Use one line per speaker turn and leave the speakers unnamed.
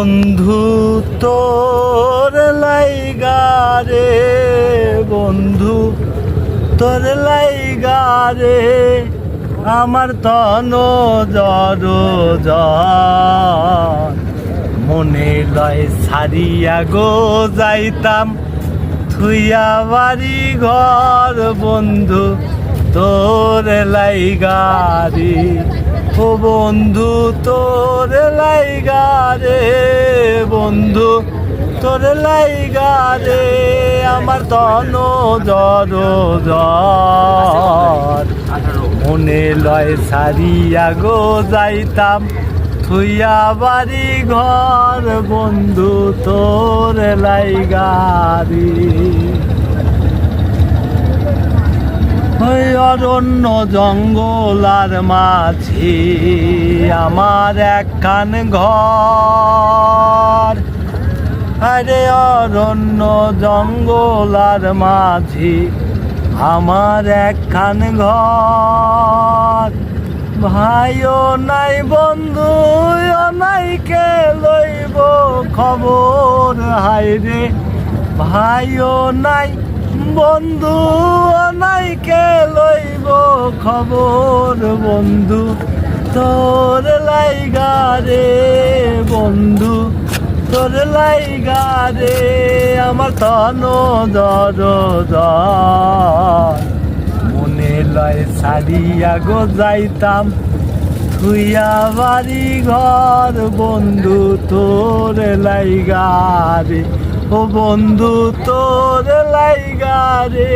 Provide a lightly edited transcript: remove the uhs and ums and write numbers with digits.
বন্ধু তোর লাইগা রে, বন্ধু তোর লাইগা রে, আমার তন জড় মনে লয় ছাড়িয়া গো যাইতাম থুইয়া বাড়ি ঘর, বন্ধু তোর লাইগা রে, ও বন্ধু তোর লাইগা রে, বন্ধু তোর লাইগা রে, আমার তন জড় মনে লয় ছাড়িয়া গো যাইতাম থুইয়া বাড়ি ঘর, বন্ধু তোর লাইগা রে। ওই অরণ্য জঙ্গল আর মাঝে আমার একখান ঘর, আরে অরণ্য জঙ্গল আর মাঝে আমার একখান ঘর, ভাইও নাই বন্ধু নাই কে লইব খবর, হায়রে ভাইও নাই বন্ধু নাই কে লইব খবর, বন্ধু তোর লাইগা রে, বন্ধু তোর লাইগা রে, আমার তন জড় মনে লয় ছাড়িয়া গো যাইতাম থুইয়া বাড়ি ঘর, বন্ধু তোর লাইগা রে, ও বন্ধু তোর লাইগা রে।